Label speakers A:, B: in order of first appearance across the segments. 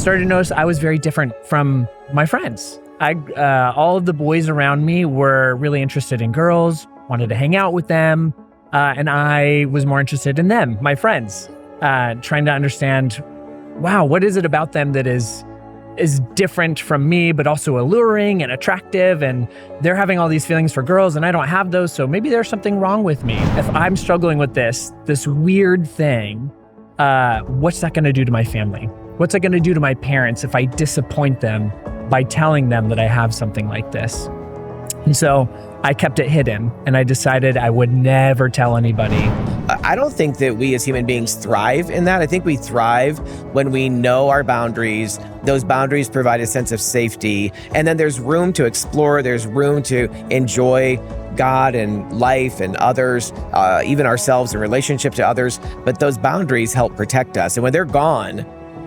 A: started to notice I was very different from my friends. All of the boys around me were really interested in girls, wanted to hang out with them, and I was more interested in them, my friends, trying to understand, wow, what is it about them that is different from me, but also alluring and attractive, and they're having all these feelings for girls and I don't have those, so maybe there's something wrong with me. If I'm struggling with this weird thing, what's that going to do to my family? What's that going to do to my parents if I disappoint them by telling them that I have something like this? And so I kept it hidden, and I decided I would never tell anybody.
B: I don't think that we as human beings thrive in that. I think we thrive when we know our boundaries. Those boundaries provide a sense of safety, and then there's room to explore. There's room to enjoy God and life and others, even ourselves in relationship to others. But those boundaries help protect us. And when they're gone,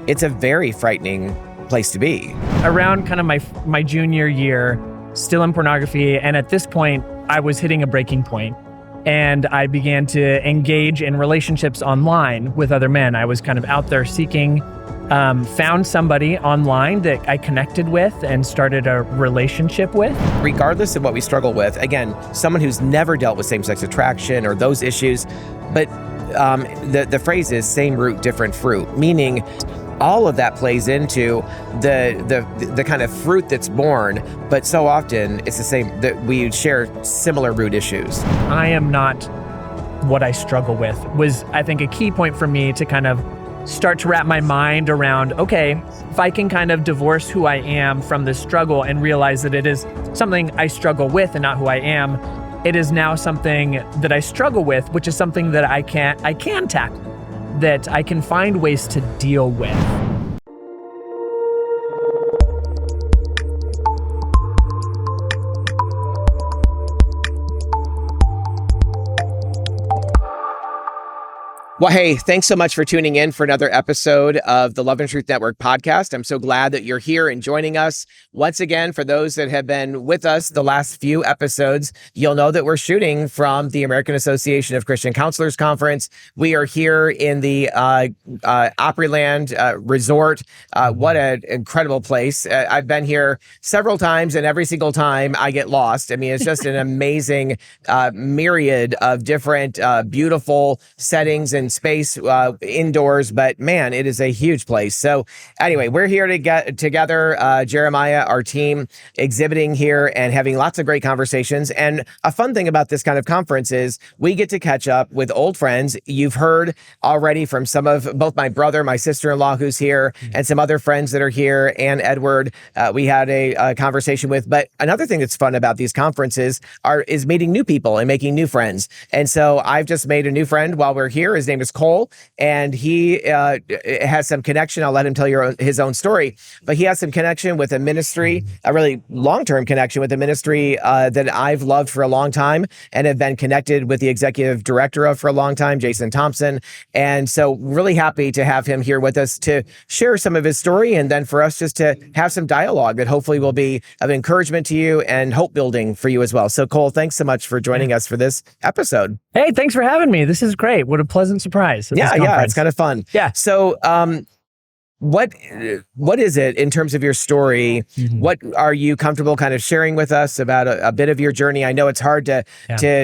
B: it's a very frightening place to be.
A: Around kind of my junior year, still in pornography, and at this point, I was hitting a breaking point, and I began to engage in relationships online with other men. I was kind of out there seeking, found somebody online that I connected with and started a relationship with.
B: Regardless of what we struggle with, again, someone who's never dealt with same-sex attraction or those issues, but the phrase is same root, different fruit, meaning all of that plays into the kind of fruit that's born, but so often it's the same, that we share similar root issues.
A: I am not what I struggle with was, I think, a key point for me to kind of start to wrap my mind around, okay, if I can kind of divorce who I am from this struggle and realize that it is something I struggle with and not who I am, it is now something that I struggle with, which is something that I can tackle, that I can find ways to deal with.
B: Well, hey, thanks so much for tuning in for another episode of the Love and Truth Network podcast. I'm so glad that you're here and joining us. Once again, for those that have been with us the last few episodes, you'll know that we're shooting from the American Association of Christian Counselors Conference. We are here in the Opryland Resort. What an incredible place. I've been here several times, and every single time I get lost. I mean, it's just an amazing myriad of different beautiful settings and space indoors, but man, it is a huge place. So anyway, we're here to get together, Jeremiah, our team, exhibiting here and having lots of great conversations. And a fun thing about this kind of conference is we get to catch up with old friends. You've heard already from some of both my brother, my sister-in-law who's here, and some other friends that are here, and Edward, we had a conversation with. But another thing that's fun about these conferences is meeting new people and making new friends. And so I've just made a new friend while we're here. His name is Cole, and he has some connection. I'll let him tell his own story, but he has some connection with a ministry, a really long-term connection with a ministry that I've loved for a long time and have been connected with the executive director of for a long time, Jason Thompson. And so really happy to have him here with us to share some of his story, and then for us just to have some dialogue that hopefully will be of encouragement to you and hope building for you as well. So Cole, thanks so much for joining us for this episode.
A: Hey, thanks for having me. This is great. What a pleasant surprise.
B: Yeah, it's kind of fun.
A: Yeah.
B: So, what is it in terms of your story? Mm-hmm. What are you comfortable kind of sharing with us about a bit of your journey? I know it's hard to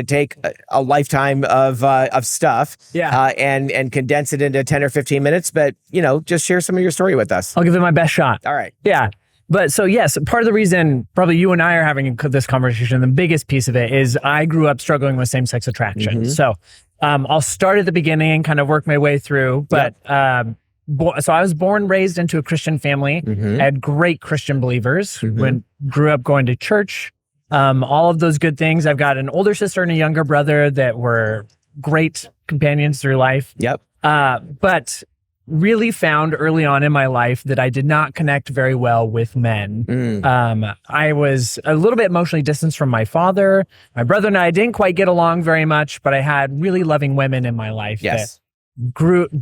B: take a lifetime of stuff, and condense it into 10 or 15 minutes, but just share some of your story with us.
A: I'll give it my best shot.
B: All right.
A: Yeah. But so yes, part of the reason probably you and I are having this conversation, the biggest piece of it is I grew up struggling with same-sex attraction. Mm-hmm. So I'll start at the beginning and kind of work my way through. But so I was born, raised into a Christian family. Mm-hmm. I had great Christian believers. Mm-hmm. Grew up going to church, all of those good things. I've got an older sister and a younger brother that were great companions through life.
B: Yep.
A: But really found early on in my life that I did not connect very well with men. I was a little bit emotionally distanced from my father. My brother and I didn't quite get along very much, but I had really loving women in my life that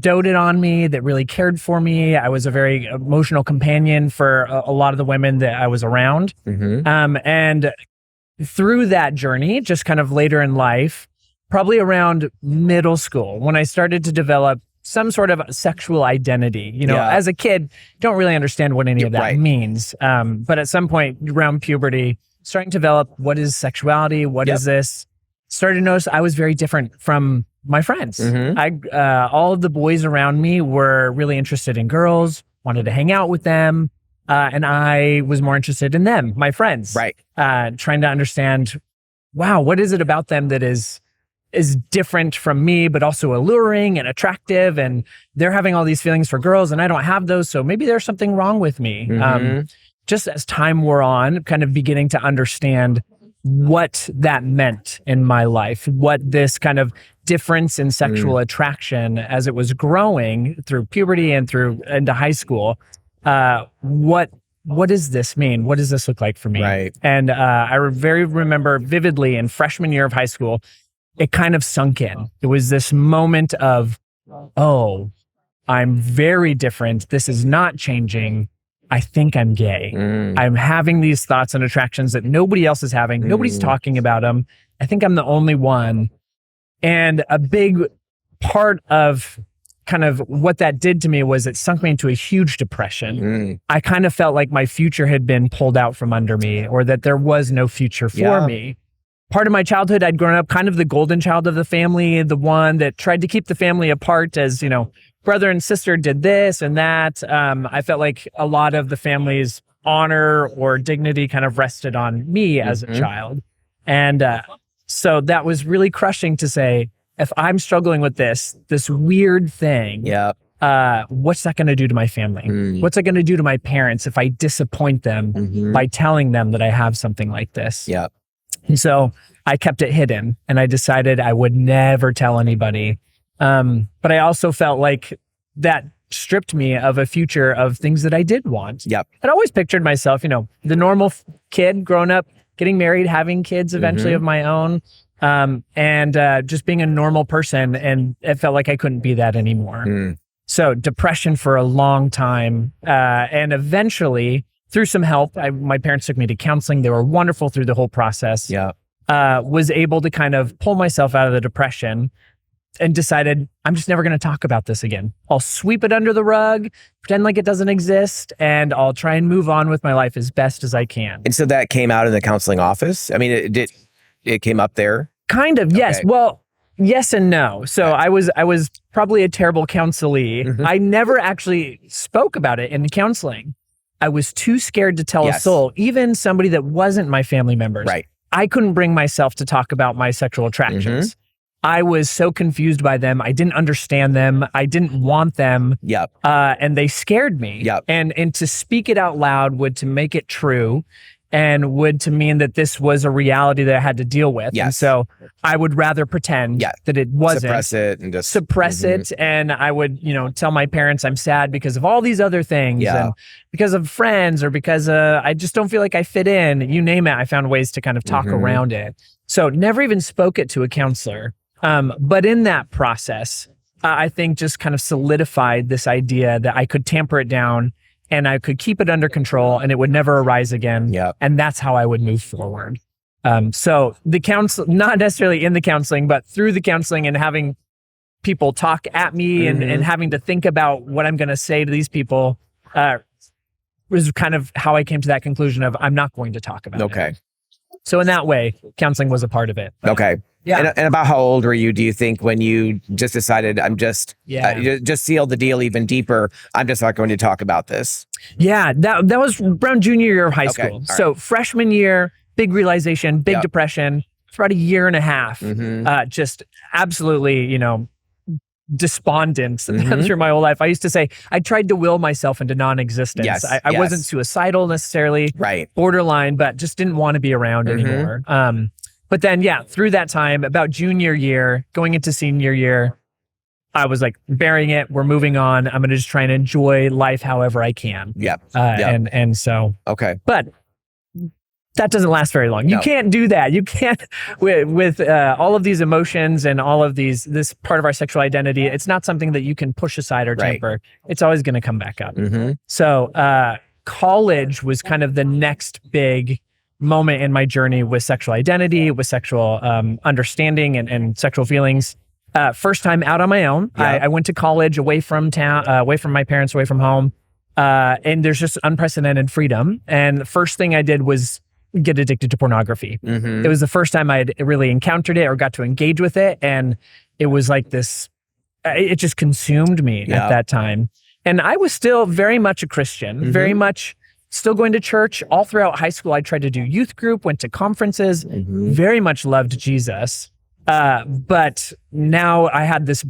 A: doted on me, that really cared for me. I was a very emotional companion for a lot of the women that I was around. Mm-hmm. And through that journey, just kind of later in life, probably around middle school, when I started to develop some sort of sexual identity.
B: Yeah.
A: As a kid, don't really understand what any of that
B: Right.
A: means. But at some point around puberty, starting to develop what is sexuality, what
B: Yep.
A: is this? Started to notice I was very different from my friends.
B: Mhm.
A: All of the boys around me were really interested in girls, wanted to hang out with them, and I was more interested in them, my friends.
B: Right.
A: Trying to understand, wow, what is it about them that is different from me, but also alluring and attractive, and they're having all these feelings for girls, and I don't have those, so maybe there's something wrong with me.
B: Mhm.
A: Just as time wore on, kind of beginning to understand what that meant in my life, what this kind of difference in sexual attraction as it was growing through puberty and through into high school. What does this mean? What does this look like for me?
B: Right.
A: And I remember vividly in freshman year of high school, it kind of sunk in. It was this moment of, oh, I'm very different. This is not changing. I think I'm gay. I'm having these thoughts and attractions that nobody else is having. Nobody's talking about them. I think I'm the only one. And a big part of kind of what that did to me was it sunk me into a huge depression. I kind of felt like my future had been pulled out from under me, or that there was no future for me. Part of my childhood, I'd grown up kind of the golden child of the family, the one that tried to keep the family apart as, brother and sister did this and that. I felt like a lot of the family's honor or dignity kind of rested on me as a child. And so that was really crushing to say, if I'm struggling with this weird thing, what's that going to do to my family? What's it going to do to my parents if I disappoint them by telling them that I have something like this? And so I kept it hidden, and I decided I would never tell anybody. But I also felt like that stripped me of a future of things that I did want. I'd always pictured myself, the normal kid growing up, getting married, having kids eventually of my own, and just being a normal person. And it felt like I couldn't be that anymore. So depression for a long time. And eventually, through some help, my parents took me to counseling. They were wonderful through the whole process. Was able to kind of pull myself out of the depression and decided I'm just never going to talk about this again. I'll sweep it under the rug, pretend like it doesn't exist, and I'll try and move on with my life as best as I can.
B: And so that came out in the counseling office? I mean, it came up there?
A: Kind of, yes. Well, yes and no. So I was probably a terrible counselee. I never actually spoke about it in the counseling. I was too scared to tell a soul, even somebody that wasn't my family members. I couldn't bring myself to talk about my sexual attractions. I was so confused by them. I didn't understand them. I didn't want them. And they scared me. And to speak it out loud would to make it true, and would to mean that this was a reality that I had to deal with. And so I would rather pretend that it wasn't.
B: Suppress it and just
A: suppress it. And I would, tell my parents I'm sad because of all these other things, and because of friends, or because I just don't feel like I fit in. You name it. I found ways to kind of talk around it. So never even spoke it to a counselor. But in that process, I think just kind of solidified this idea that I could tamper it down and I could keep it under control and it would never arise again. And that's how I would move forward. So the counsel, not necessarily in the counseling, but through the counseling and having people talk at me and having to think about what I'm going to say to these people, was kind of how I came to that conclusion of I'm not going to talk about it. So in that way, counseling was a part of it.
B: And about how old were you, do you think, when you just decided I'm just sealed the deal even deeper? I'm just not going to talk about this.
A: That was around junior year of high school. So freshman year, big realization, big depression. For about a year and a half, just absolutely, despondent through my whole life. I used to say I tried to will myself into non-existence. I wasn't suicidal necessarily, borderline, but just didn't want to be around anymore. But then, through that time, about junior year, going into senior year, I was like, burying it. We're moving on. I'm going to just try and enjoy life however I can. And so, but that doesn't last very long. You can't do that. You can't with all of these emotions and all of this part of our sexual identity. It's not something that you can push aside or temper. It's always going to come back up. So college was kind of the next big moment in my journey with sexual identity, with sexual understanding and sexual feelings. First time out on my own.
B: Yep.
A: I went to college away from town, away from my parents, away from home. And there's just unprecedented freedom. And the first thing I did was get addicted to pornography.
B: Mm-hmm.
A: It was the first time I'd really encountered it or got to engage with it. And it was like this, it just consumed me at that time. And I was still very much a Christian, very much still going to church. All throughout high school, I tried to do youth group, went to conferences, very much loved Jesus. But now I had this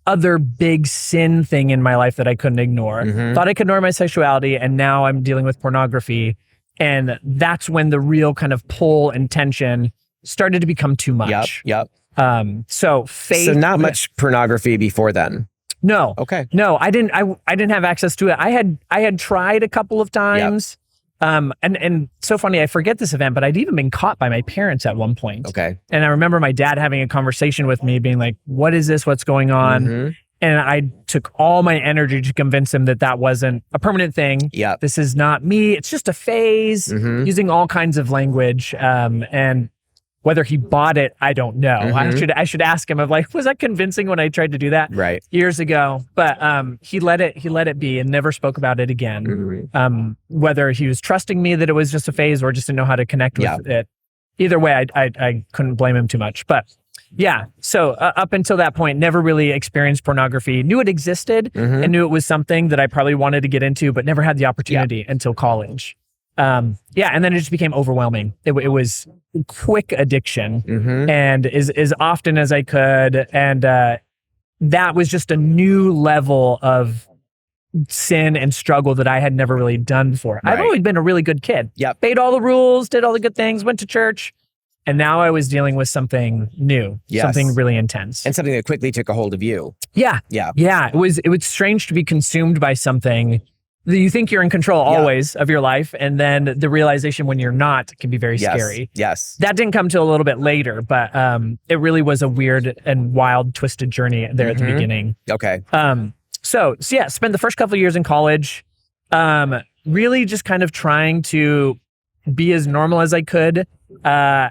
A: other big sin thing in my life that I couldn't ignore. Thought I could ignore my sexuality, and now I'm dealing with pornography. And that's when the real kind of pull and tension started to become too much.
B: Yep.
A: So faith.
B: So not much pornography before then.
A: No.
B: Okay.
A: No, I didn't have access to it. I had tried a couple of times. And so funny, I forget this event, but I'd even been caught by my parents at one point.
B: Okay.
A: And I remember my dad having a conversation with me being like, what is this? What's going on? And I took all my energy to convince him that that wasn't a permanent thing.
B: Yep.
A: This is not me. It's just a phase, using all kinds of language. And whether he bought it, I don't know. I should ask him of like, was that convincing when I tried to do that years ago? But he let it be and never spoke about it again. Whether he was trusting me that it was just a phase or just didn't know how to connect with it. Either way, I couldn't blame him too much. But yeah, so up until that point, never really experienced pornography. Knew it existed and knew it was something that I probably wanted to get into, but never had the opportunity until college. And then it just became overwhelming. It was quick addiction and as often as I could. And that was just a new level of sin and struggle that I had never really done before. I've always been a really good kid. Obeyed all the rules, did all the good things, went to church. And now I was dealing with something new, something really intense.
B: And something that quickly took a hold of you.
A: Yeah. It was strange to be consumed by something that you think you're in control always of your life. And then the realization when you're not can be very scary.
B: Yes.
A: That didn't come till a little bit later, but it really was a weird and wild, twisted journey there at the beginning.
B: Okay.
A: So yeah, spent the first couple of years in college, really just kind of trying to be as normal as I could,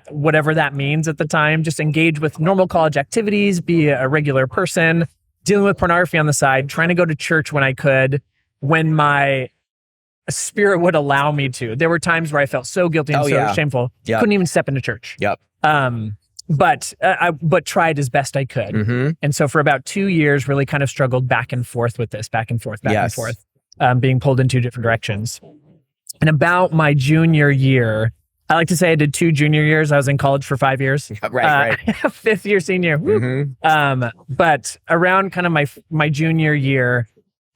A: whatever that means at the time, just engage with normal college activities, be a regular person, dealing with pornography on the side, trying to go to church when I could, when my spirit would allow me to. There were times where I felt so guilty and so shameful, couldn't even step into church. But tried as best I could. And so for about 2 years, really kind of struggled back and forth with this, back and forth, being pulled in two different directions. And about my junior year, I like to say I did 2 junior years. I was in college for 5 years.
B: Right.
A: 5th year senior. But around kind of my junior year,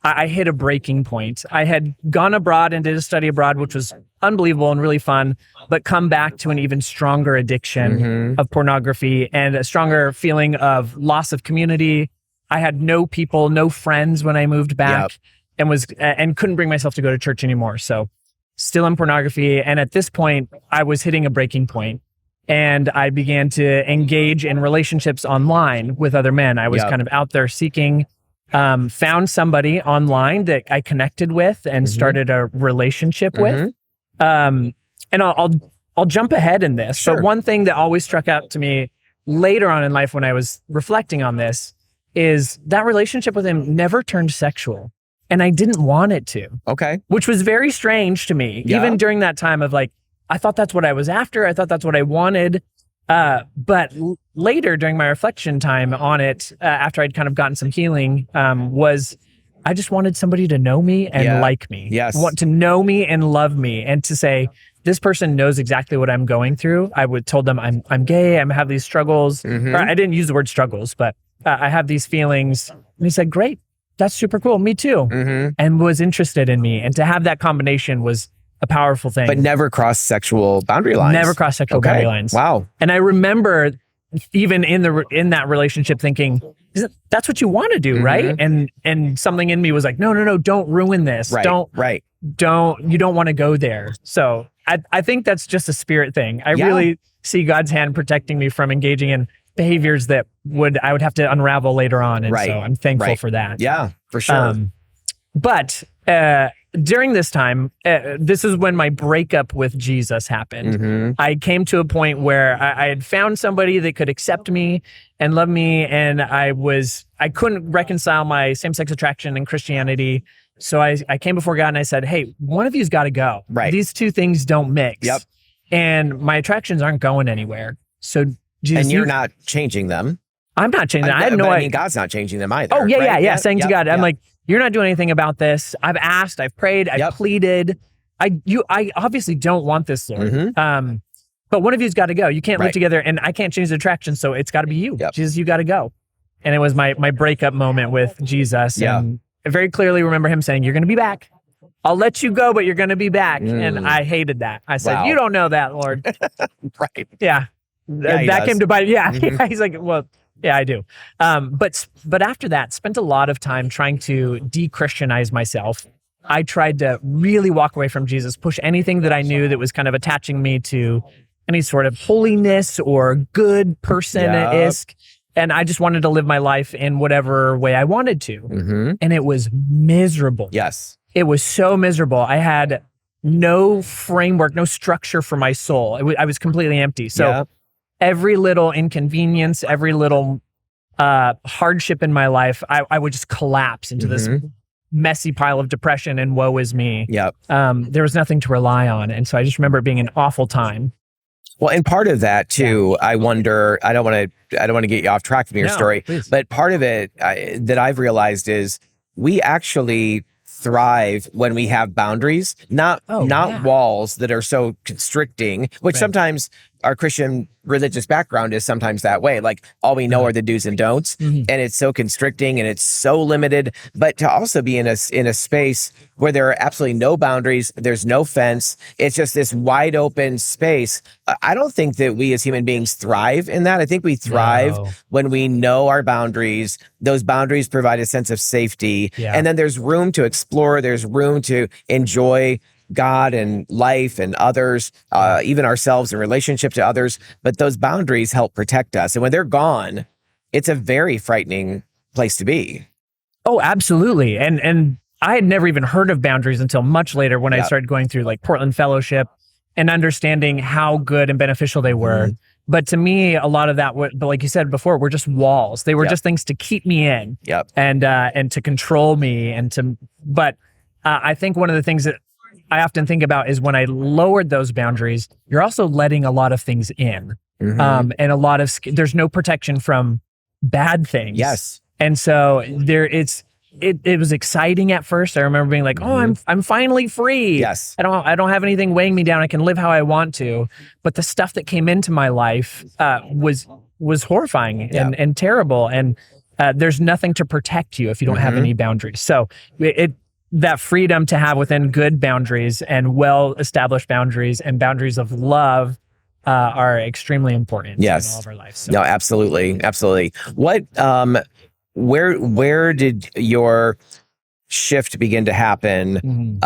A: I hit a breaking point. I had gone abroad and did a study abroad, which was unbelievable and really fun, but come back to an even stronger addiction of pornography and a stronger feeling of loss of community. I had no people, no friends when I moved back and couldn't bring myself to go to church anymore. So still in pornography. And at this point, I was hitting a breaking point and I began to engage in relationships online with other men. I was kind of out there seeking, found somebody online that I connected with and started a relationship with. And I'll jump ahead in this. So one thing that always struck out to me later on in life when I was reflecting on this is that relationship with him never turned sexual. And I didn't want it to. Okay. Which was very strange to me, even during that time of like, I thought that's what I was after. I thought that's what I wanted. But later during my reflection time on it, after I'd kind of gotten some healing, was I just wanted somebody to know me and like me. Want to know me and love me and to say, this person knows exactly what I'm going through. I would told them I'm gay. I have these struggles. Or I didn't use the word struggles, but I have these feelings. And he said, great. That's super cool. Me too. And was interested in me. And to have that combination was a powerful thing.
B: But never crossed sexual boundary lines.
A: Never crossed sexual boundary lines.
B: Wow.
A: And I remember even in that relationship thinking, that's what you want to do, right? And something in me was like, no, don't ruin this.
B: Right.
A: You don't want to go there. So I think that's just a spirit thing. I really see God's hand protecting me from engaging in behaviors that I would have to unravel later on. And so I'm thankful for that.
B: Yeah, for sure.
A: But during this time, this is when my breakup with Jesus happened.
B: Mm-hmm.
A: I came to a point where I had found somebody that could accept me and love me, and I couldn't reconcile my same-sex attraction and Christianity. So I came before God and I said, hey, one of you's got to go.
B: Right.
A: These two things don't mix.
B: Yep.
A: And my attractions aren't going anywhere. So Jesus,
B: and you're not changing them.
A: I'm not changing them. I had no
B: idea. I
A: idea.
B: mean, God's not changing them either.
A: Oh, yeah,
B: right?
A: yeah. Saying to God, I'm
B: yep.
A: like, you're not doing anything about this. I've asked, I've prayed, I've pleaded. I obviously don't want this, Lord.
B: Mm-hmm.
A: But one of you's got to go. You can't live
B: Right.
A: together, and I can't change the attraction, so it's got to be you.
B: Yep.
A: Jesus, you got to go. And it was my breakup moment with Jesus.
B: Yeah.
A: And I very clearly remember him saying, you're going to be back. I'll let you go, but you're going to be back. And I hated that. I said, you don't know that, Lord.
B: Right.
A: Yeah. That came to bite. Yeah.
B: Mm-hmm.
A: He's like, well, yeah, I do. But after that, spent a lot of time trying to de-Christianize myself. I tried to really walk away from Jesus, push anything that I knew that was kind of attaching me to any sort of holiness or good person-esque. And I just wanted to live my life in whatever way I wanted to.
B: Mm-hmm.
A: And it was miserable.
B: Yes.
A: It was so miserable. I had no framework, no structure for my soul. I was completely empty. So every little inconvenience, every little hardship in my life, I would just collapse into this messy pile of depression and woe is me.
B: Yep.
A: There was nothing to rely on. And so I just remember it being an awful time.
B: Well, and part of that too, I wonder, I don't want to get you off track from your story,
A: please.
B: But part of it that I've realized is we actually thrive when we have boundaries, not walls that are so constricting, which sometimes our Christian religious background is sometimes that way. Like all we know are the do's and don'ts, and it's so constricting and it's so limited. But to also be in a space where there are absolutely no boundaries, there's no fence, it's just this wide open space. I don't think that we as human beings thrive in that. I think we thrive when we know our boundaries. Those boundaries provide a sense of safety, and then there's room to explore. There's room to enjoy God and life and others, even ourselves in relationship to others. But those boundaries help protect us. And when they're gone, it's a very frightening place to be.
A: Oh, absolutely. And I had never even heard of boundaries until much later when I started going through like Portland Fellowship and understanding how good and beneficial they were. But to me, a lot of that, but like you said before, were just walls. They were just things to keep me in and to control me but I think one of the things that I often think about is when I lowered those boundaries, you're also letting a lot of things in. And a lot of, there's no protection from bad things.
B: Yes.
A: And so it was exciting at first. I remember being like, oh, I'm finally free.
B: Yes.
A: I don't have anything weighing me down. I can live how I want to. But the stuff that came into my life was horrifying and terrible. And there's nothing to protect you if you don't have any boundaries. So that freedom to have within good boundaries and well-established boundaries and boundaries of love are extremely important in all of our lives. So.
B: No, absolutely. Absolutely. What, where did your shift begin to happen?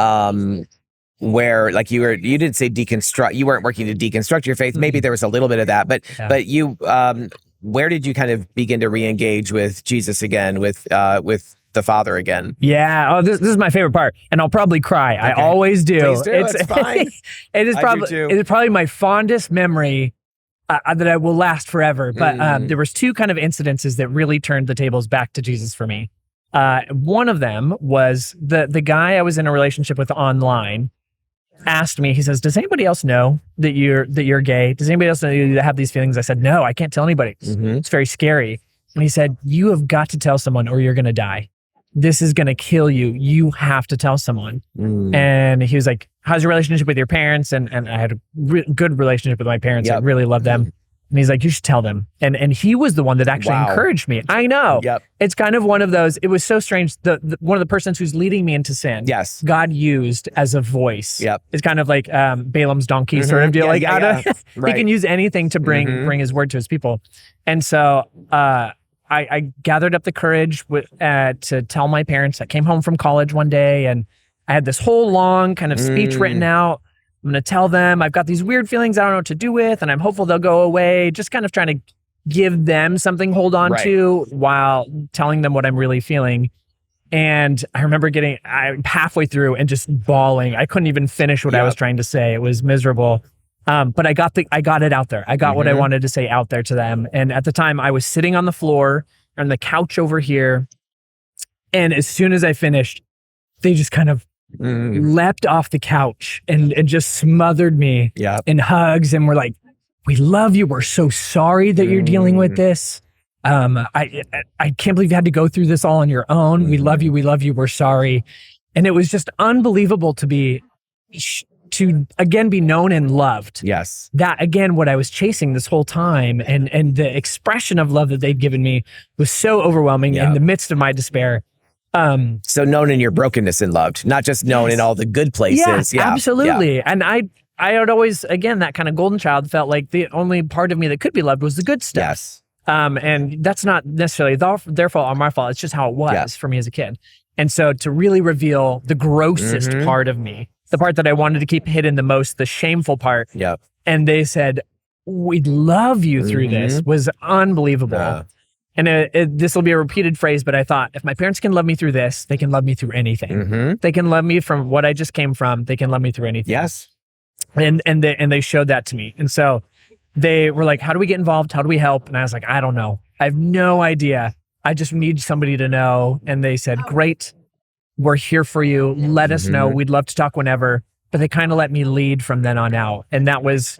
B: Where like you didn't say deconstruct, you weren't working to deconstruct your faith. Maybe there was a little bit of that, but you, where did you kind of begin to re-engage with Jesus again, with the Father again?
A: Yeah. Oh, this is my favorite part, and I'll probably cry. Okay. I always do.
B: Please do. It's fine.
A: It is probably my fondest memory that I will last forever. But there was two kind of incidences that really turned the tables back to Jesus for me. One of them was the guy I was in a relationship with online asked me. He says, "Does anybody else know that you're gay? Does anybody else know you have these feelings?" I said, "No, I can't tell anybody. It's very scary." And he said, "You have got to tell someone, or you're going to die. This is going to kill you. You have to tell someone." And he was like, "How's your relationship with your parents?" And I had a good relationship with my parents. I really loved them. And he's like, "You should tell them." And he was the one that actually encouraged me. I know. It's kind of one of those, it was so strange. One of the persons who's leading me into sin, God used as a voice. It's kind of like Balaam's donkey sort of deal. He can use anything to bring his word to his people. And so I gathered up the courage to tell my parents. I came home from college one day and I had this whole long kind of speech written out. I'm going to tell them I've got these weird feelings I don't know what to do with, and I'm hopeful they'll go away. Just kind of trying to give them something to hold on to while telling them what I'm really feeling. And I remember getting halfway through and just bawling. I couldn't even finish what I was trying to say. It was miserable. But I got it out there. I got what I wanted to say out there to them. And at the time I was sitting on the floor on the couch over here. And as soon as I finished, they just kind of leapt off the couch and just smothered me in hugs and were like, "We love you. We're so sorry that you're dealing with this. I can't believe you had to go through this all on your own. We love you. We love you. We're sorry." And it was just unbelievable to again be known and loved.
B: Yes.
A: That again, what I was chasing this whole time, and the expression of love that they'd given me was so overwhelming in the midst of my despair.
B: So known in your brokenness and loved, not just known in all the good places.
A: Yeah, absolutely. And I had always, again, that kind of golden child, felt like the only part of me that could be loved was the good stuff.
B: Yes.
A: And that's not necessarily their fault or my fault. It's just how it was for me as a kid. And so to really reveal the grossest part of me, the part that I wanted to keep hidden the most, the shameful part.
B: Yep.
A: And they said, "We love you through this," was unbelievable. And this will be a repeated phrase, but I thought, if my parents can love me through this, they can love me through anything. They can love me from what I just came from. They can love me through anything.
B: Yes.
A: And they showed that to me. And so they were like, "How do we get involved? How do we help?" And I was like, "I don't know. I have no idea. I just need somebody to know." And they said, "Great. We're here for you. Let us know. We'd love to talk whenever." But they kind of let me lead from then on out. And that was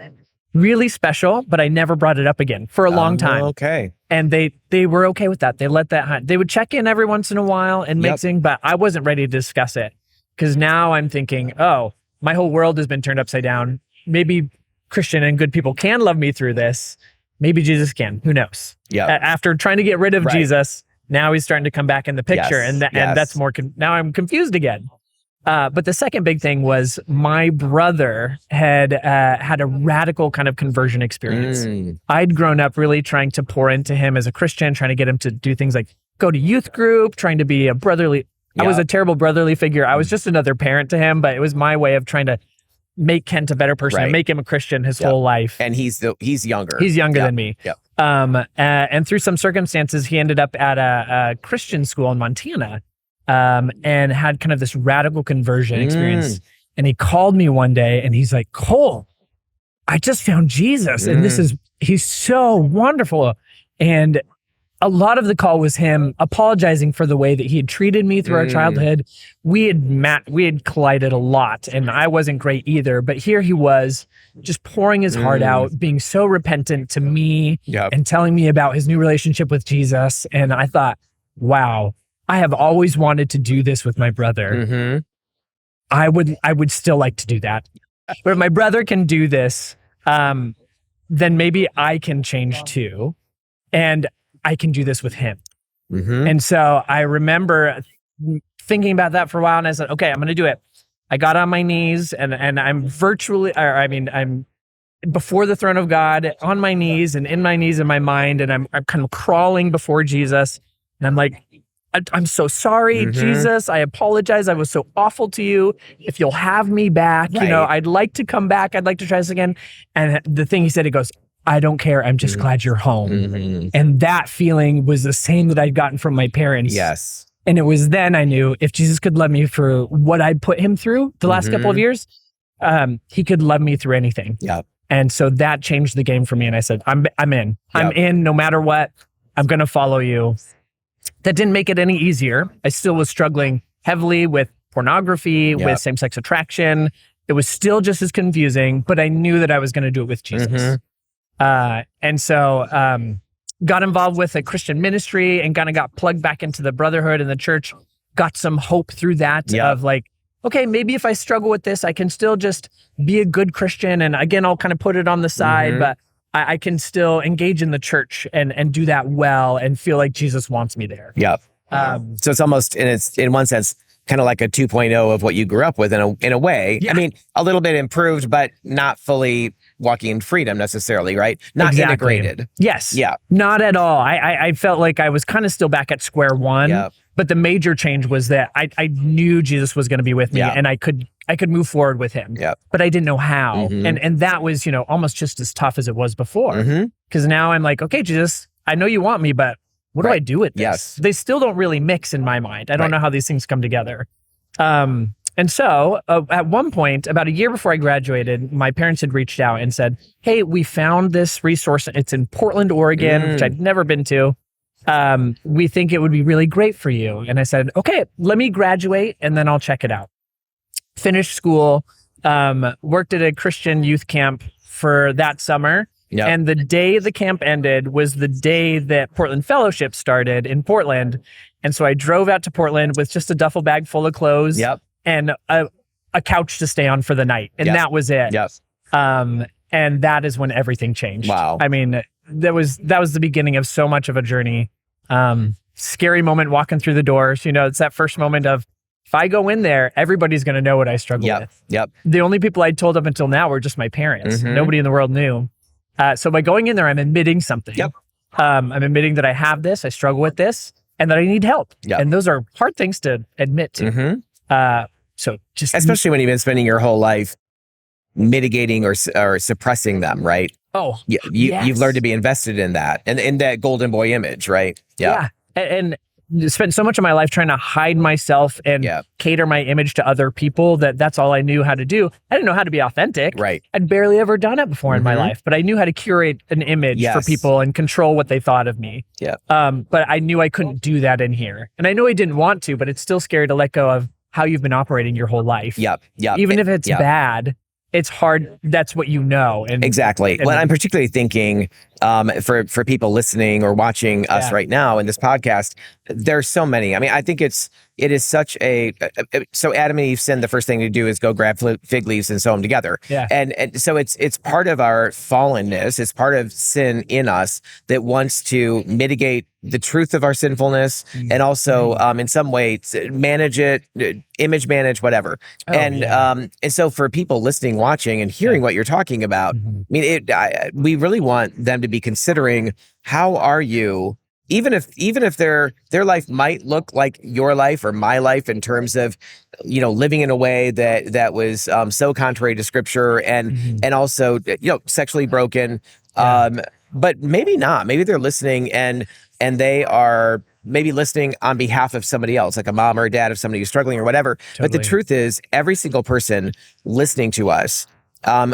A: really special, but I never brought it up again for a long time.
B: Okay.
A: And they were okay with that. They let that, they would check in every once in a while and mixing, but I wasn't ready to discuss it, because now I'm thinking, oh, my whole world has been turned upside down. Maybe Christian and good people can love me through this. Maybe Jesus can. Who knows?
B: Yeah.
A: After trying to get rid of Jesus, now he's starting to come back in the picture, and that's more. Now I'm confused again. But the second big thing was my brother had had a radical kind of conversion experience. I'd grown up really trying to pour into him as a Christian, trying to get him to do things like go to youth group, trying to be a brotherly. I was a terrible brotherly figure. I was just another parent to him, but it was my way of trying to make Kent a better person and make him a Christian his whole life.
B: And he's younger.
A: He's younger than me. And through some circumstances, he ended up at a Christian school in Montana. And had kind of this radical conversion experience. And he called me one day and he's like, "Cole, I just found Jesus. And he's so wonderful." And a lot of the call was him apologizing for the way that he had treated me through our childhood. We had collided a lot, and I wasn't great either. But here he was, just pouring his heart out, being so repentant to me and telling me about his new relationship with Jesus. And I thought, wow, I have always wanted to do this with my brother. I would still like to do that. But if my brother can do this, then maybe I can change too. And I can do this with him. And so I remember thinking about that for a while, and I said, okay, I'm going to do it. I got on my knees, and I'm I'm before the throne of God, on my knees and in my knees in my mind, and I'm kind of crawling before Jesus. And I'm like, "I'm so sorry, Jesus. I apologize. I was so awful to you. If you'll have me back, I'd like to come back. I'd like to try this again." And the thing he said, he goes, "I don't care. I'm just glad you're home." And that feeling was the same that I'd gotten from my parents.
B: Yes.
A: And it was then I knew if Jesus could love me for what I'd put him through the last couple of years, he could love me through anything. And so that changed the game for me. And I said, I'm in. I'm in no matter what. I'm going to follow you. That didn't make it any easier. I still was struggling heavily with pornography, with same-sex attraction. It was still just as confusing, but I knew that I was going to do it with Jesus. And so got involved with a Christian ministry and kind of got plugged back into the brotherhood and the church. Got some hope through that of like, okay, maybe if I struggle with this, I can still just be a good Christian. And again, I'll kind of put it on the side, but I can still engage in the church and do that well and feel like Jesus wants me there. So
B: it's almost, and it's in one sense, kind of like a 2.0 of what you grew up with in a way. I mean, a little bit improved, but not fully walking in freedom necessarily, right? Not integrated.
A: Yes. Not at all. I felt like I was kind of still back at square one, but the major change was that I knew Jesus was going to be with me and I could move forward with him, but I didn't know how. And that was, almost just as tough as it was before. Because now I'm like, okay, Jesus, I know you want me, but what do I do with this?
B: Yes.
A: They still don't really mix in my mind. I don't know how these things come together. And so at one point, about a year before I graduated, my parents had reached out and said, hey, we found this resource. It's in Portland, Oregon, which I'd never been to. We think it would be really great for you. And I said, okay, let me graduate and then I'll check it out. Finished school, worked at a Christian youth camp for that summer. Yep. And the day the camp ended was the day that Portland Fellowship started in Portland. And so I drove out to Portland with just a duffel bag full of clothes.
B: Yep.
A: And a couch to stay on for the night. And that was it.
B: Yes.
A: And that is when everything changed.
B: Wow.
A: I mean, that was the beginning of so much of a journey. Scary moment walking through the doors. You know, it's that first moment of, if I go in there, everybody's going to know what I struggle with.
B: Yep.
A: The only people I told up until now were just my parents. Nobody in the world knew. So by going in there, I'm admitting something.
B: Yep.
A: I'm admitting that I have this, I struggle with this, and that I need help.
B: Yep.
A: And those are hard things to admit to. So just
B: especially when you've been spending your whole life mitigating or suppressing them, right?
A: Oh,
B: you've learned to be invested in that and in that golden boy image, right?
A: Yeah. And spent so much of my life trying to hide myself and cater my image to other people that's all I knew how to do. I didn't know how to be authentic.
B: Right.
A: I'd barely ever done it before in my life, but I knew how to curate an image for people and control what they thought of me.
B: Yeah.
A: But I knew I couldn't do that in here. And I know I didn't want to, but it's still scary to let go of how you've been operating your whole life.
B: Yep.
A: Even if it's bad, it's hard. That's what you know. And
B: exactly. Well, I'm particularly thinking for people listening or watching us right now in this podcast, there's so many. I mean, I think it is such so Adam and Eve sinned. The first thing to do is go grab fig leaves and sew them together. Yeah. And so it's part of our fallenness. It's part of sin in us that wants to mitigate the truth of our sinfulness and also in some way manage it, image manage, whatever. And so for people listening, watching, and hearing what you're talking about, I mean, we really want them to be considering, how are you, even if their life might look like your life or my life in terms of, you know, living in a way that was so contrary to scripture and also, you know, sexually broken. But maybe not. Maybe they're listening and they are maybe listening on behalf of somebody else, like a mom or a dad of somebody who's struggling or whatever. Totally. But the truth is, every single person listening to us,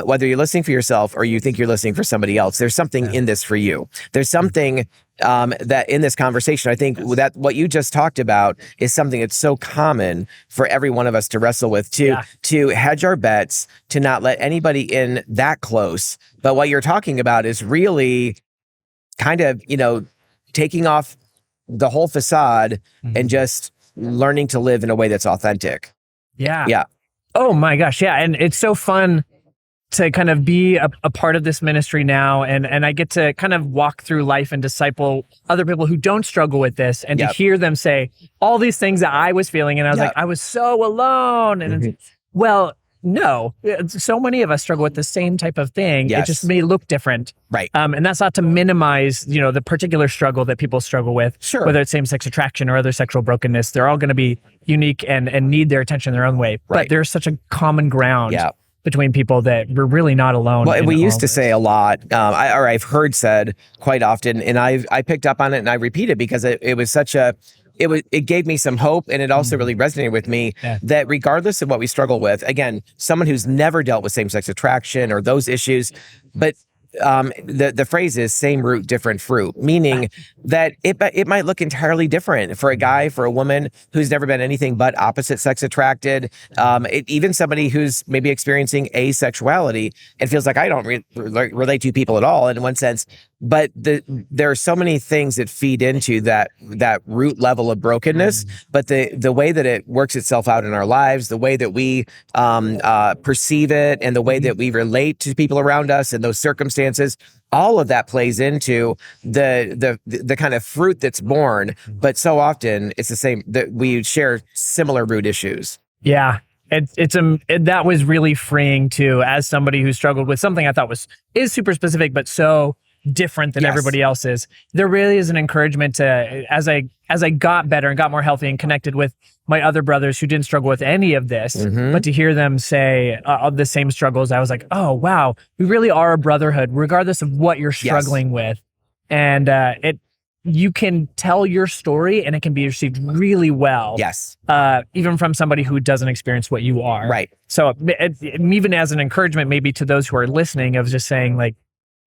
B: whether you're listening for yourself or you think you're listening for somebody else, there's something in this for you. There's something that in this conversation, I think that what you just talked about is something that's so common for every one of us to wrestle with, to hedge our bets, to not let anybody in that close. But what you're talking about is really kind of, you know, taking off the whole facade and just learning to live in a way that's authentic.
A: Yeah. Oh my gosh. Yeah. And it's so fun to kind of be a part of this ministry now. And I get to kind of walk through life and disciple other people who don't struggle with this, and to hear them say all these things that I was feeling. And I was like, I was so alone. And well, no, so many of us struggle with the same type of thing. It just may look different.
B: Right.
A: And that's not to minimize, you know, the particular struggle that people struggle with, whether it's same-sex attraction or other sexual brokenness. They're all going to be unique and need their attention their own way. But there's such a common ground between people that we're really not alone.
B: Well, we used to say a lot, I've heard said quite often, and I picked up on it and I repeat it because it was such a, it gave me some hope, and it also really resonated with me that regardless of what we struggle with, again, someone who's never dealt with same-sex attraction or those issues, but the phrase is same root, different fruit, meaning that it might look entirely different for a guy, for a woman who's never been anything but opposite sex attracted, even somebody who's maybe experiencing asexuality and feels like I don't relate to people at all in one sense. But there are so many things that feed into that root level of brokenness. But the way that it works itself out in our lives, the way that we perceive it, and the way that we relate to people around us and those circumstances, all of that plays into the kind of fruit that's born. But so often it's the same, that we share similar root issues.
A: Yeah. That was really freeing too, as somebody who struggled with something I thought is super specific, but so different than everybody else's. There really is an encouragement to, as I got better and got more healthy and connected with my other brothers who didn't struggle with any of this, but to hear them say the same struggles, I was like, oh wow, we really are a brotherhood, regardless of what you're struggling with. And you can tell your story and it can be received really well.
B: Yes.
A: Even from somebody who doesn't experience what you are.
B: Right.
A: So even as an encouragement, maybe to those who are listening, of just saying, like,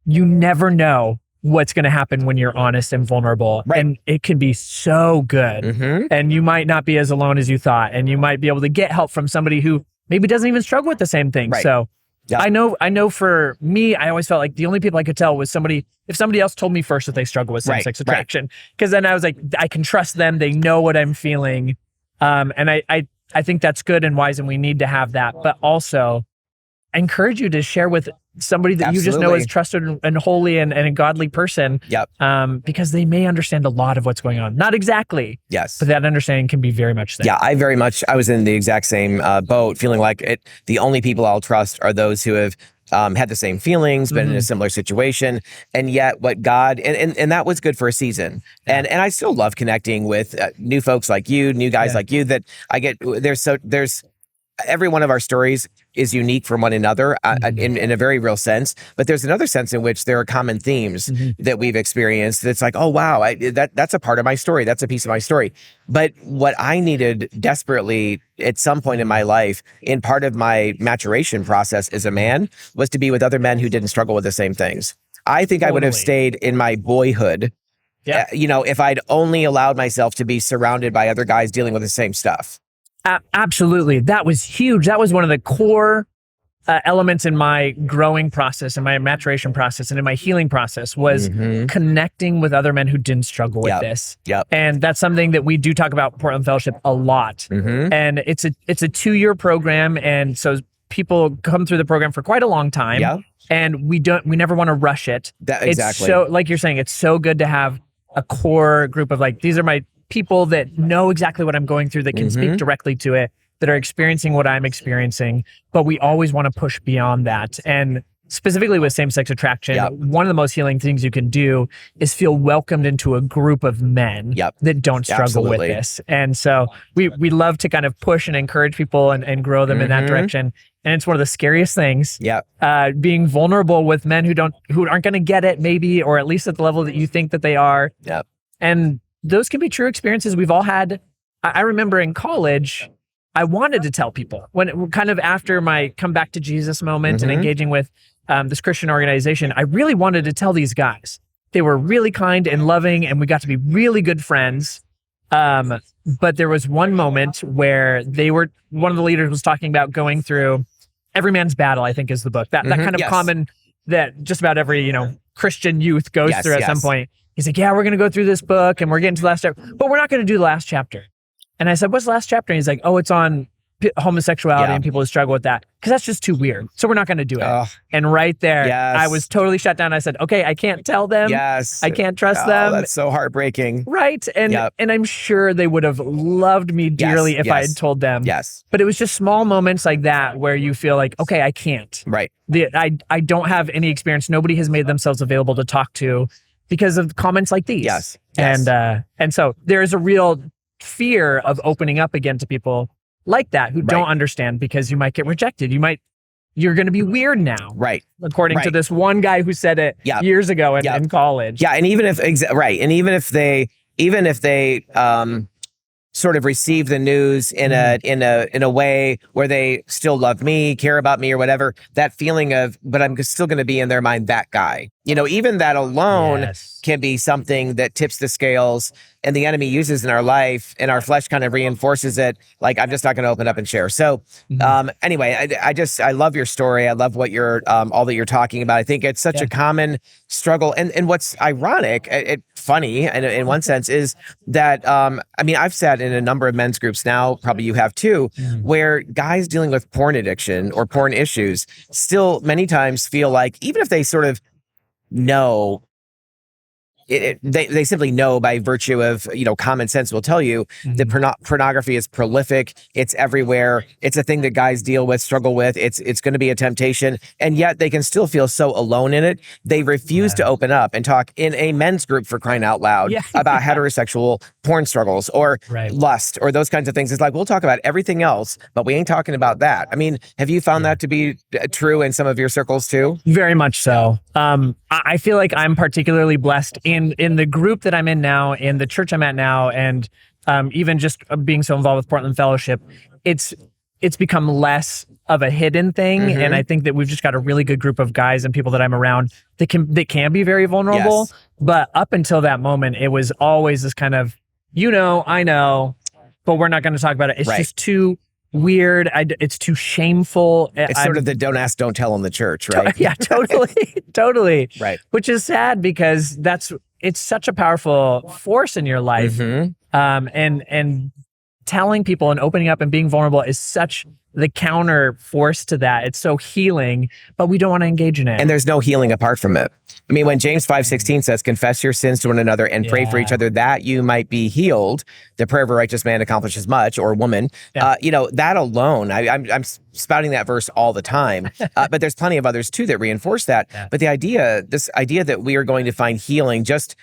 A: you never know what's going to happen when you're honest and vulnerable.
B: Right.
A: And it can be so good. And you might not be as alone as you thought. And you might be able to get help from somebody who maybe doesn't even struggle with the same thing.
B: Right.
A: So
B: Yeah.
A: I know for me, I always felt like the only people I could tell was if somebody else told me first that they struggle with same-sex attraction, because then I was like, I can trust them. They know what I'm feeling. And I think that's good and wise, and we need to have that. But also, I encourage you to share with somebody that you just know is trusted and holy and a godly person.
B: Yep.
A: Because they may understand a lot of what's going on. Not exactly.
B: Yes.
A: But that understanding can be very much there.
B: Yeah, I was in the exact same boat, feeling like the only people I'll trust are those who have had the same feelings, been in a similar situation. And yet what God, and that was good for a season. And I still love connecting with new folks like you, new guys like you, that I get, there's every one of our stories is unique from one another in a very real sense, but there's another sense in which there are common themes that we've experienced. That's like, oh wow, that's a part of my story. That's a piece of my story. But what I needed desperately at some point in my life, in part of my maturation process as a man, was to be with other men who didn't struggle with the same things. I think I would have stayed in my boyhood, if I'd only allowed myself to be surrounded by other guys dealing with the same stuff.
A: Absolutely. That was huge. That was one of the core elements in my growing process, in my maturation process, and in my healing process, was connecting with other men who didn't struggle with this.
B: Yep.
A: And that's something that we do talk about Portland Fellowship a lot. And it's a 2-year program. And so people come through the program for quite a long time.
B: Yeah.
A: And we never want to rush it.
B: Exactly.
A: So, like you're saying, it's so good to have a core group of, like, these are my people that know exactly what I'm going through, that can speak directly to it, that are experiencing what I'm experiencing. But we always want to push beyond that. And specifically with same-sex attraction, one of the most healing things you can do is feel welcomed into a group of men that don't struggle with this. And so we love to kind of push and encourage people and grow them in that direction. And it's one of the scariest things. Being vulnerable with men who aren't going to get it, maybe, or at least at the level that you think that they are. And those can be true experiences we've all had. I remember in college, I wanted to tell people, when kind of after my come back to Jesus moment and engaging with this Christian organization, I really wanted to tell these guys. They were really kind and loving, and we got to be really good friends. But there was one moment where one of the leaders was talking about going through Every Man's Battle, I think is the book. That kind of common, that just about every, Christian youth goes through at some point. He's like, yeah, we're going to go through this book and we're getting to the last chapter, but we're not going to do the last chapter. And I said, what's the last chapter? And he's like, oh, it's on homosexuality and people who struggle with that, because that's just too weird. So we're not going to do it. And right there, I was totally shut down. I said, okay, I can't tell them. I can't trust them.
B: That's so heartbreaking.
A: Right. And I'm sure they would have loved me dearly if I had told them. But it was just small moments like that where you feel like, okay, I can't.
B: Right.
A: I don't have any experience. Nobody has made themselves available to talk to because of comments like these. And so there is a real fear of opening up again to people like that who don't understand, because you might get rejected. You're going to be weird now. Right. According to this one guy who said it years ago in college.
B: Yeah. And even if they sort of receive the news in a way where they still love me, care about me, or whatever, that feeling of, but I'm still going to be in their mind that guy. Even that alone can be something that tips the scales, and the enemy uses in our life, and our flesh kind of reinforces it. Like, I'm just not going to open up and share. So anyway, I love your story. I love what you're, all that you're talking about. I think it's such a common struggle. And what's ironic, funny in one sense, is that, I've sat in a number of men's groups now, probably you have too, where guys dealing with porn addiction or porn issues still many times feel like, even if they sort of know, they simply know by virtue of, common sense will tell you that pornography is prolific. It's everywhere. It's a thing that guys deal with, struggle with. It's going to be a temptation. And yet they can still feel so alone in it. They refuse to open up and talk in a men's group, for crying out loud, about heterosexual porn struggles or lust or those kinds of things. It's like, we'll talk about everything else, but we ain't talking about that. Have you found that to be true in some of your circles too?
A: Very much so. I feel like I'm particularly blessed in the group that I'm in now, in the church I'm at now, and even just being so involved with Portland Fellowship, it's become less of a hidden thing. And I think that we've just got a really good group of guys and people that I'm around that can be very vulnerable.
B: Yes.
A: But up until that moment, it was always this kind of, I know, but we're not going to talk about it. It's just too weird. It's too shameful.
B: It's sort of the don't ask, don't tell in the church, right?
A: Yeah, totally.
B: Right.
A: Which is sad because it's such a powerful force in your life. And telling people and opening up and being vulnerable is such the counter force to that. It's so healing, but we don't want to engage in it.
B: And there's no healing apart from it. I mean, when James 5:16 says, confess your sins to one another and pray for each other that you might be healed, the prayer of a righteous man accomplishes much, or woman, that alone, I'm spouting that verse all the time, but there's plenty of others too that reinforce that. But this idea that we are going to find healing just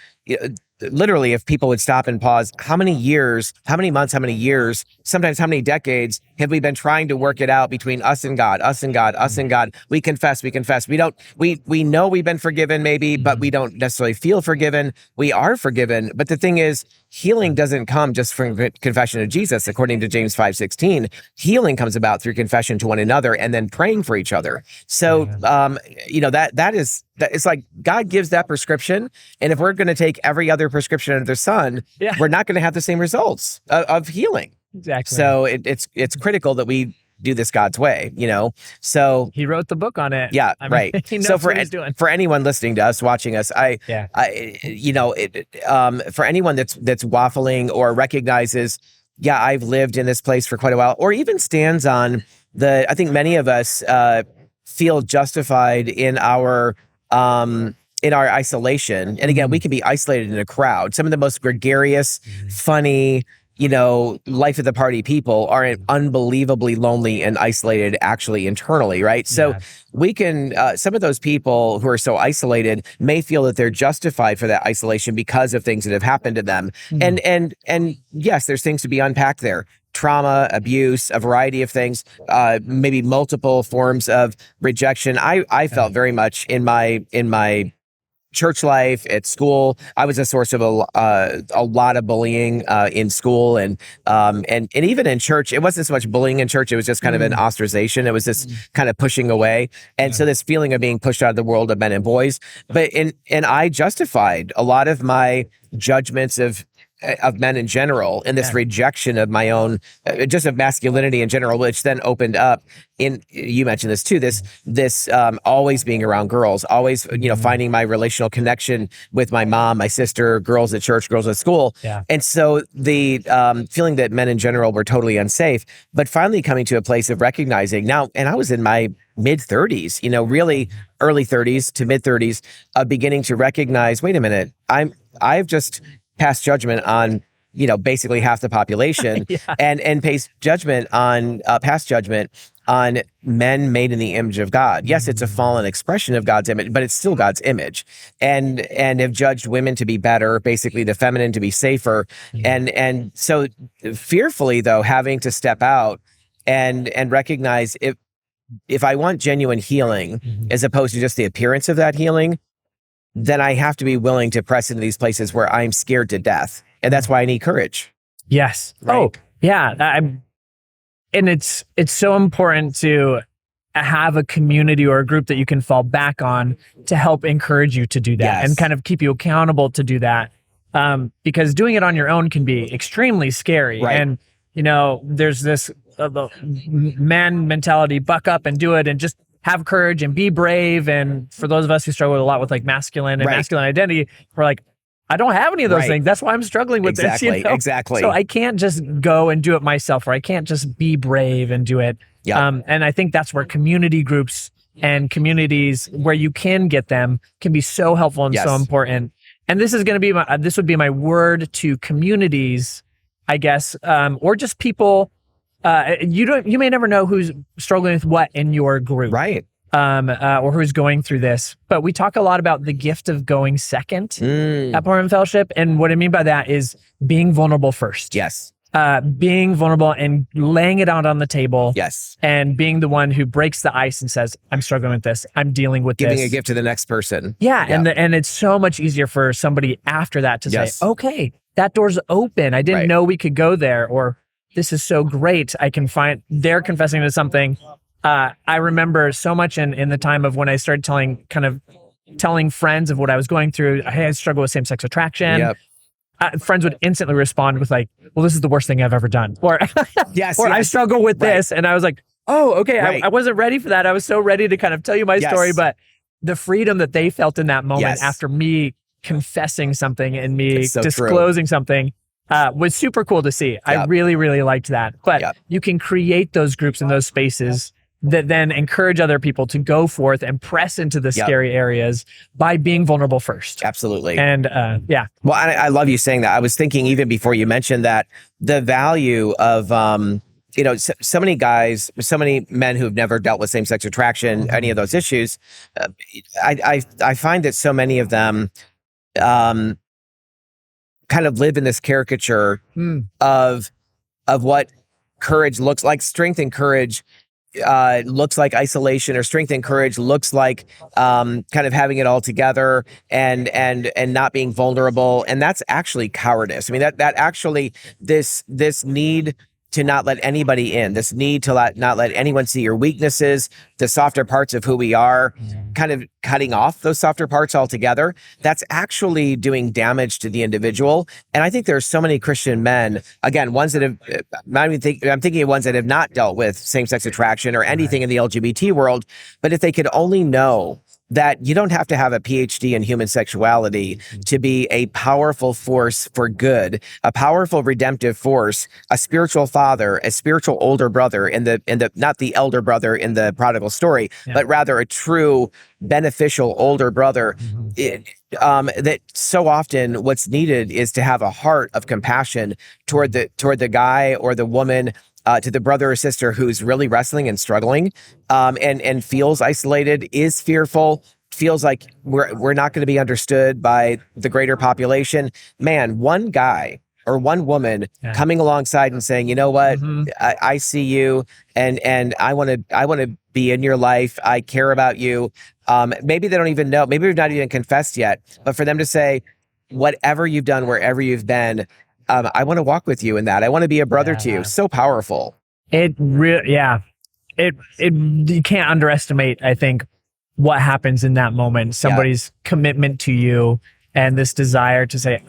B: literally, if people would stop and pause, how many years, how many months, how many years, sometimes how many decades have we been trying to work it out between us and God, us and God, us and God? We confess. We know we've been forgiven maybe, but we don't necessarily feel forgiven. We are forgiven. But the thing is, healing doesn't come just from confession of Jesus, according to James 5:16. Healing comes about through confession to one another and then praying for each other. So, it's like God gives that prescription. And if we're going to take every other prescription under the sun, we're not going to have the same results of healing.
A: Exactly.
B: So it's critical that we do this God's way, So
A: he wrote the book on it.
B: Yeah, right.
A: He knows
B: so
A: what he's doing.
B: For anyone listening to us, watching us, for anyone that's waffling or recognizes, I've lived in this place for quite a while, or even stands on I think many of us feel justified in our isolation. And again, we can be isolated in a crowd. Some of the most gregarious, funny, life of the party people are unbelievably lonely and isolated actually internally, right? So we can, some of those people who are so isolated may feel that they're justified for that isolation because of things that have happened to them. And yes, there's things to be unpacked there. Trauma, abuse, a variety of things, maybe multiple forms of rejection. I felt very much in my church life, at school. I was a source of a lot of bullying in school, and even in church. It wasn't so much bullying in church; it was just kind of an ostracization. It was this kind of pushing away, and so this feeling of being pushed out of the world of men and boys. But and I justified a lot of my judgments of men in general, and this rejection of my own, just of masculinity in general, which then opened up you mentioned this too, this always being around girls, always, finding my relational connection with my mom, my sister, girls at church, girls at school. And so the feeling that men in general were totally unsafe, but finally coming to a place of recognizing now, and I was in my mid 30s, really early 30s to mid 30s, beginning to recognize, wait a minute, I've just pass judgment on, basically half the population and pass judgment on, past judgment on men made in the image of God. Yes, it's a fallen expression of God's image, but it's still God's image, and have judged women to be better, basically the feminine to be safer. And so fearfully though, having to step out and recognize if I want genuine healing, as opposed to just the appearance of that healing, then I have to be willing to press into these places where I'm scared to death. And that's why I need courage.
A: Yes.
B: Right?
A: Oh, yeah. And it's so important to have a community or a group that you can fall back on to help encourage you to do that and kind of keep you accountable to do that. Because doing it on your own can be extremely scary. Right. And, there's this man mentality, buck up and do it and just have courage and be brave. And for those of us who struggle a lot with like masculine and masculine identity, we're like, I don't have any of those things. That's why I'm struggling with this.
B: Exactly.
A: So I can't just go and do it myself, or I can't just be brave and do it. And I think that's where community groups and communities where you can get them can be so helpful and so important. And this is going to be this would be my word to communities, I guess, or just people. You may never know who's struggling with what in your group,
B: right?
A: Or who's going through this. But we talk a lot about the gift of going second at Portland Fellowship, and what I mean by that is being vulnerable first.
B: Yes.
A: being vulnerable and laying it out on the table.
B: Yes.
A: And being the one who breaks the ice and says, I'm struggling with this. I'm dealing with
B: Giving
A: this.
B: a gift to the next person.
A: Yeah. And it's so much easier for somebody after that to say, okay, that door's open. I didn't know we could go there. Or this is so great. I can find, they're confessing to something. I remember so much in the time of when I started telling friends of what I was going through. Hey, I struggle with same-sex attraction.
B: Yep.
A: Friends would instantly respond with like, well, this is the worst thing I've ever done. Or, I struggle with this. And I was like, oh, okay. I wasn't ready for that. I was so ready to kind of tell you my story, but the freedom that they felt in that moment after me confessing something and me disclosing something was super cool to see. I really, really liked that. But you can create those groups and those spaces that then encourage other people to go forth and press into the scary areas by being vulnerable first.
B: Absolutely.
A: And
B: Well, I love you saying that. I was thinking even before you mentioned that, the value of, so many guys, so many men who've never dealt with same-sex attraction, any of those issues, I find that so many of them kind of live in this caricature of what courage looks like. Strength and courage looks like isolation, or strength and courage looks like kind of having it all together and not being vulnerable. And that's actually cowardice. I mean, that actually, this need to not let anybody in, this need to not let anyone see your weaknesses, the softer parts of who we are, kind of cutting off those softer parts altogether, that's actually doing damage to the individual. And I think there's so many Christian men, again, ones that have, I'm thinking of ones that have not dealt with same-sex attraction or anything in the LGBT world, but if they could only know that you don't have to have a PhD in human sexuality to be a powerful force for good, a powerful redemptive force, a spiritual father, a spiritual older brother in the not the elder brother in the prodigal story, but rather a true beneficial older brother. That so often what's needed is to have a heart of compassion toward the guy or the woman, to the brother or sister who's really wrestling and struggling, and feels isolated, is fearful, feels like we're not going to be understood by the greater population. Man, one guy or one woman coming alongside and saying, you know what, I see you, and I want to be in your life. I care about you. Maybe they don't even know. Maybe we've not even confessed yet. But for them to say, whatever you've done, wherever you've been, I want to walk with you in that. I want to be a brother to you. So powerful.
A: It really, you can't underestimate, I think, what happens in that moment. Somebody's commitment to you and this desire to say,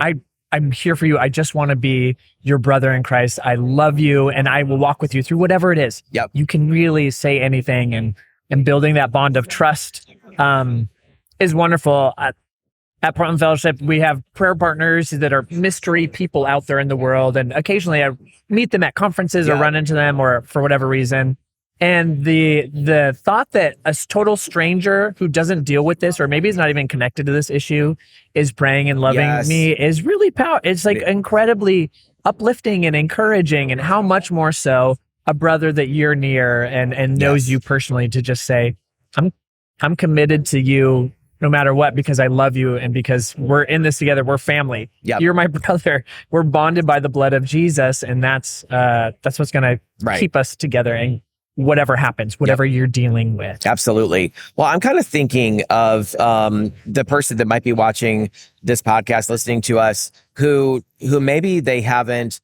A: I'm here for you. I just want to be your brother in Christ. I love you and I will walk with you through whatever it is. You can really say anything, and building that bond of trust is wonderful. At Portland Fellowship, we have prayer partners that are mystery people out there in the world. And occasionally I meet them at conferences or run into them or for whatever reason. And the thought that a total stranger who doesn't deal with this, or maybe is not even connected to this issue, is praying and loving me is really powerful. It's like incredibly uplifting and encouraging. And how much more so a brother that you're near and knows you personally, to just say, I'm committed to you no matter what, because I love you and because we're in this together. We're family. You're my brother. We're bonded by the blood of Jesus, and that's what's going to keep us together. And whatever happens, whatever you're dealing with.
B: Absolutely. Well, I'm kind of thinking of the person that might be watching this podcast, listening to us, who maybe they haven't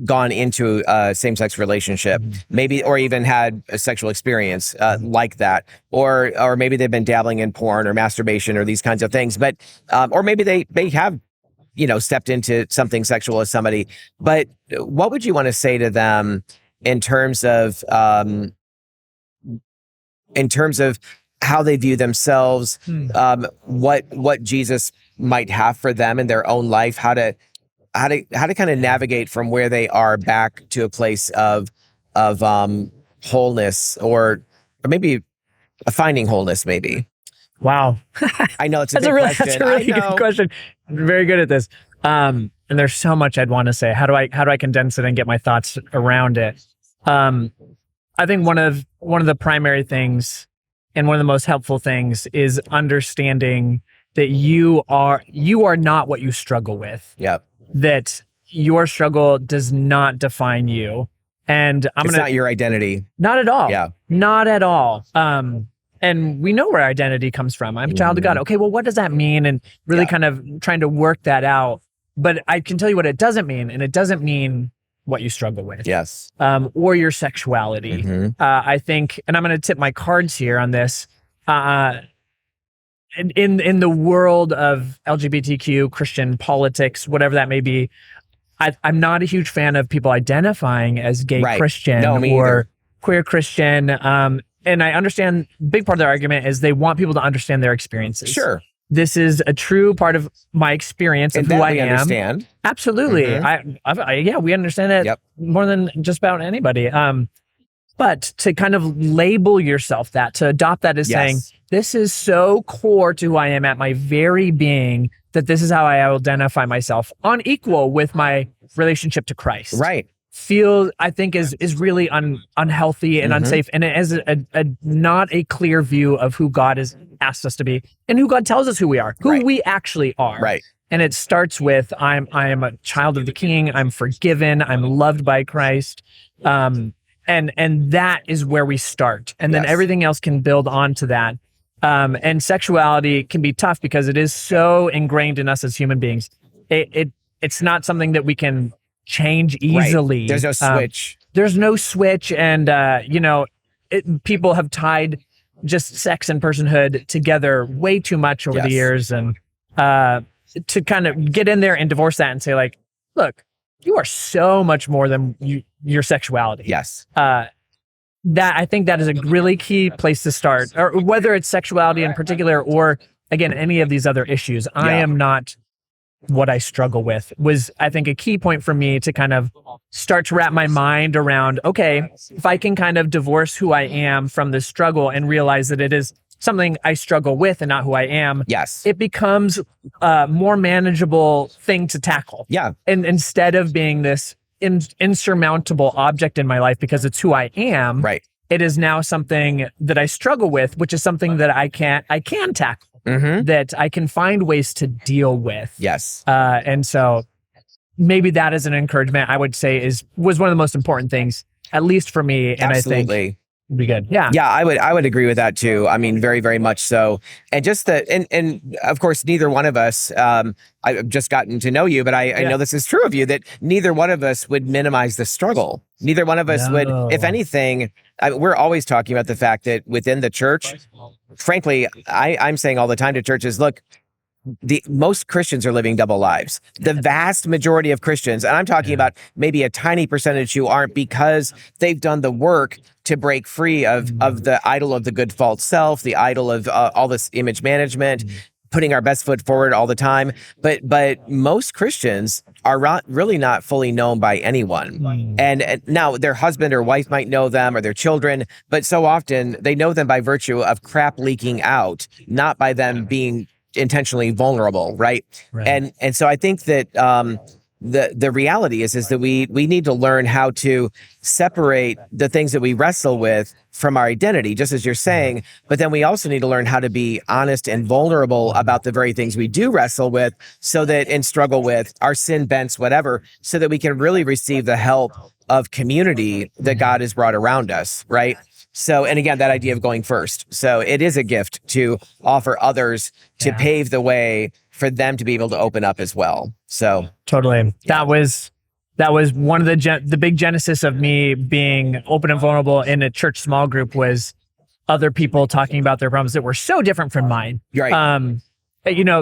B: gone into a same-sex relationship, maybe, or even had a sexual experience like that, or maybe they've been dabbling in porn or masturbation or these kinds of things, but or maybe they have stepped into something sexual with somebody. But what would you want to say to them in terms of how they view themselves, what Jesus might have for them in their own life, how to kind of navigate from where they are back to a place of wholeness, or maybe finding wholeness, maybe.
A: Wow.
B: I know that's a really
A: good question. I'm very good at this. And there's so much I'd want to say. How do I condense it and get my thoughts around it? I think one of the primary things and one of the most helpful things is understanding that you are not what you struggle with.
B: Yep.
A: That your struggle does not define you. And
B: It's not your identity.
A: Not at all.
B: Yeah.
A: Not at all. And we know where identity comes from. I'm a child of God. Okay, well, what does that mean? And really kind of trying to work that out. But I can tell you what it doesn't mean. And it doesn't mean what you struggle with.
B: Yes.
A: Or your sexuality. I think, and I'm going to tip my cards here on this. In the world of LGBTQ, Christian politics, whatever that may be, I'm not a huge fan of people identifying as gay Christian or queer Christian. And I understand a big part of their argument is they want people to understand their experiences.
B: Sure.
A: This is a true part of my experience of who I am.
B: Understand.
A: Absolutely. Yeah, we understand it more than just about anybody. But to kind of label yourself that, to adopt that as saying, this is so core to who I am at my very being, that this is how I identify myself on equal with my relationship to Christ.
B: Right.
A: I think is really unhealthy and unsafe. And it has not a clear view of who God has asked us to be and who God tells us who we are, who we actually are.
B: Right.
A: And it starts with, I am a child of the King. I'm forgiven. I'm loved by Christ. And that is where we start. And then everything else can build onto that. And sexuality can be tough because it is so ingrained in us as human beings. It's not something that we can change easily.
B: Right. There's no switch.
A: There's no switch. And, people have tied just sex and personhood together way too much over the years. And to kind of get in there and divorce that and say, like, look, you are so much more than your sexuality.
B: Yes.
A: That I think that is a really key place to start, or whether it's sexuality in particular, or again, any of these other issues. I am not what I struggle with was, I think, a key point for me to kind of start to wrap my mind around, okay, if I can kind of divorce who I am from this struggle and realize that it is something I struggle with and not who I am, it becomes a more manageable thing to tackle.
B: Yeah.
A: And instead of being this insurmountable object in my life because it's who I am, it is now something that I struggle with, which is something that I can tackle, that I can find ways to deal with.
B: Yes.
A: And so maybe that is an encouragement I would say was one of the most important things, at least for me. And
B: Absolutely.
A: I think it'd be good. Yeah.
B: Yeah, I would agree with that too. I mean, very, very much so. And just and of course, neither one of us, I've just gotten to know you, but I know this is true of you, that neither one of us would minimize the struggle. Neither one of us would, if anything, we're always talking about the fact that within the church, frankly, I'm saying all the time to churches, look, most Christians are living double lives. The vast majority of Christians, and I'm talking about maybe a tiny percentage who aren't, because they've done the work to break free of the idol of the good false self, the idol of all this image management, putting our best foot forward all the time. But most Christians are really not fully known by anyone. And now their husband or wife might know them, or their children, but so often they know them by virtue of crap leaking out, not by them being intentionally vulnerable, right? And so I think that the reality is that we need to learn how to separate the things that we wrestle with from our identity, just as you're saying, but then we also need to learn how to be honest and vulnerable about the very things we do wrestle with, so that, and struggle with, our sin bents, whatever, so that we can really receive the help of community that God has brought around us, right? So, and again, that idea of going first. So it is a gift to offer others to pave the way for them to be able to open up as well. So
A: totally. That was one of the big genesis of me being open and vulnerable in a church small group, was other people talking about their problems that were so different from mine.
B: Right.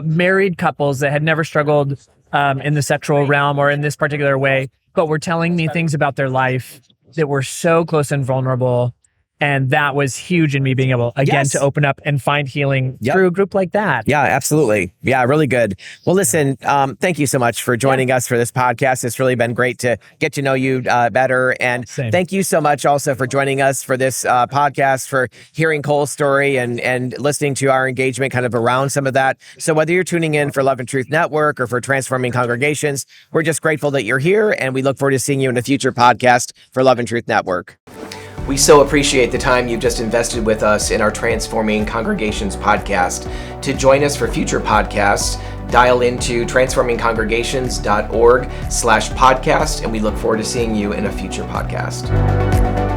A: Married couples that had never struggled in the sexual realm or in this particular way, but were telling me things about their life that were so close and vulnerable. And that was huge in me being able, again, to open up and find healing through a group like that.
B: Yeah, absolutely. Yeah, really good. Well, listen, thank you so much for joining us for this podcast. It's really been great to get to know you better. And thank you so much also for joining us for this podcast, for hearing Cole's story and listening to our engagement kind of around some of that. So whether you're tuning in for Love and Truth Network or for Transforming Congregations, we're just grateful that you're here. And we look forward to seeing you in a future podcast for Love and Truth Network. We so appreciate the time you've just invested with us in our Transforming Congregations podcast. To join us for future podcasts, dial into transformingcongregations.org/podcast, and we look forward to seeing you in a future podcast.